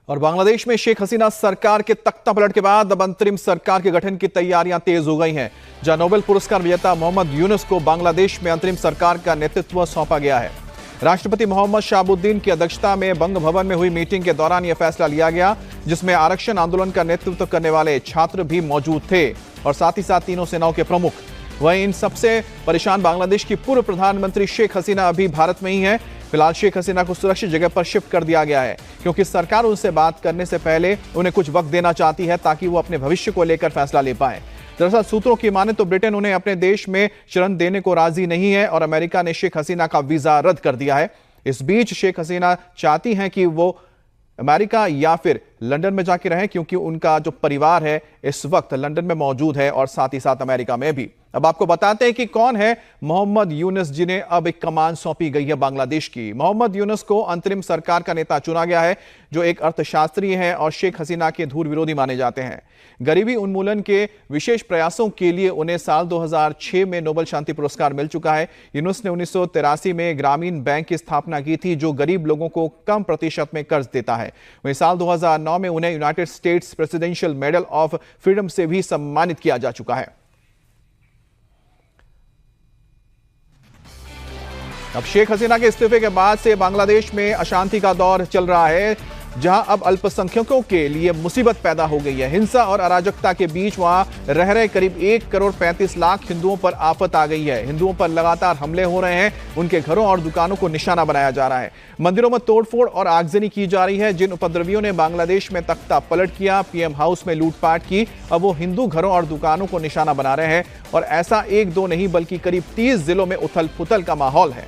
और बांग्लादेश में शेख हसीना सरकार के तख्तापलट के बाद अब अंतरिम सरकार के गठन की तैयारियां तेज हो गई हैं, जहां नोबेल पुरस्कार विजेता मोहम्मद यूनुस को बांग्लादेश में अंतरिम सरकार का नेतृत्व सौंपा गया है। राष्ट्रपति मोहम्मद शहाबुद्दीन की अध्यक्षता में बंग भवन में हुई मीटिंग के दौरान यह फैसला लिया गया, जिसमें आरक्षण आंदोलन का नेतृत्व करने वाले छात्र भी मौजूद थे और साथ ही साथ तीनों सेनाओं के प्रमुख। वहीं इन सबसे परेशान बांग्लादेश की पूर्व प्रधानमंत्री शेख हसीना अभी भारत में ही है। फिलहाल शेख हसीना को सुरक्षित जगह पर शिफ्ट कर दिया गया है, क्योंकि सरकार उनसे बात करने से पहले उन्हें कुछ वक्त देना चाहती है ताकि वो अपने भविष्य को लेकर फैसला ले पाए। दरअसल सूत्रों की माने तो ब्रिटेन उन्हें अपने देश में शरण देने को राजी नहीं है और अमेरिका ने शेख हसीना का वीजा रद्द कर दिया है। इस बीच शेख हसीना चाहती हैं कि वो अमेरिका या फिर लंदन में जाके रहें, क्योंकि उनका जो परिवार है इस वक्त लंदन में मौजूद है और साथ ही साथ अमेरिका में भी। अब आपको बताते हैं कि कौन है मोहम्मद यूनुस, जिन्हें अब एक कमान सौंपी गई है बांग्लादेश की। मोहम्मद यूनुस को अंतरिम सरकार का नेता चुना गया है, जो एक अर्थशास्त्री हैं और शेख हसीना के धूर विरोधी माने जाते हैं। गरीबी उन्मूलन के विशेष प्रयासों के लिए उन्हें साल 2006 में नोबेल शांति पुरस्कार मिल चुका है। यूनुस ने 1983 में ग्रामीण बैंक की स्थापना की थी, जो गरीब लोगों को कम प्रतिशत में कर्ज देता है। वहीं साल 2009 में उन्हें United states presidential medal of freedom से भी सम्मानित किया जा चुका है। अब शेख हसीना के इस्तीफे के बाद से बांग्लादेश में अशांति का दौर चल रहा है, जहां अब अल्पसंख्यकों के लिए मुसीबत पैदा हो गई है। हिंसा और अराजकता के बीच वहां रह रहे करीब 1 करोड़ 35 लाख हिंदुओं पर आफत आ गई है। हिंदुओं पर लगातार हमले हो रहे हैं, उनके घरों और दुकानों को निशाना बनाया जा रहा है। मंदिरों में तोड़फोड़ और आगजनी की जा रही है। जिन उपद्रवियों ने बांग्लादेश में तख्ता पलट किया, पीएम हाउस में लूटपाट की, अब वो हिंदू घरों और दुकानों को निशाना बना रहे हैं। और ऐसा 1-2 नहीं बल्कि करीब 30 जिलों में उथल पुथल का माहौल है।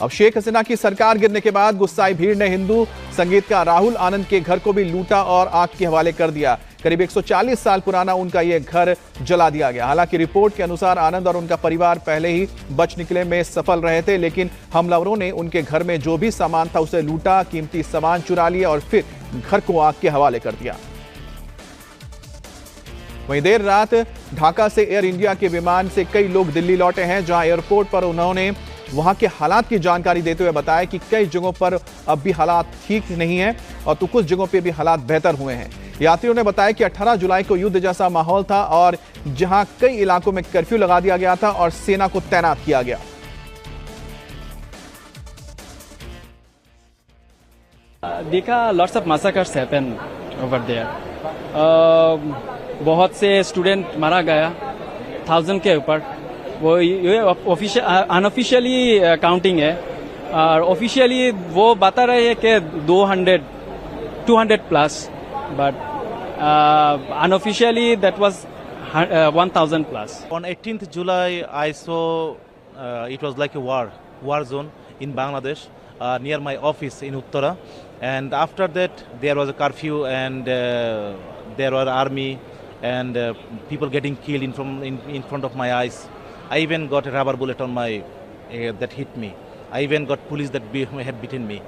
अब शेख हसीना की सरकार गिरने के बाद गुस्साई भीड़ ने हिंदू संगीतकार राहुल आनंद के घर को भी लूटा और आग के हवाले कर दिया। करीब 140 साल पुराना उनका यह घर जला दिया गया। हालांकि रिपोर्ट के अनुसार आनंद और उनका परिवार पहले ही बच निकले में सफल रहे थे, लेकिन हमलावरों ने उनके घर में जो भी सामान था उसे लूटा, कीमती सामान चुरा लिया और फिर घर को आग के हवाले कर दिया। वहीं देर रात ढाका से एयर इंडिया के विमान से कई लोग दिल्ली लौटे हैं, जहां एयरपोर्ट पर उन्होंने वहां के हालात की जानकारी देते हुए बताया कि कई जगहों पर अब भी हालात ठीक नहीं है और तो कुछ जगहों पर भी हालात बेहतर हुए हैं। यात्रियों ने बताया कि 18 जुलाई को युद्ध जैसा माहौल था और जहां कई इलाकों में कर्फ्यू लगा दिया गया था और सेना को तैनात किया गया। देखा lots of massacres happen over there. बहुत से स्टूडेंट मारा गया, 1000 के ऊपर। वो ऑफिशियल अनऑफिशियली काउंटिंग है और ऑफिशियली वो बता रहे हैं कि 200 plus, but unofficially that was 1000 plus. On 18th July, I saw it was like a war zone in Bangladesh near my office in Uttara, and after that there was a curfew and there were army and people getting killed in front of my eyes. I even got a rubber bullet on my that hit me. I even got police that had beaten me.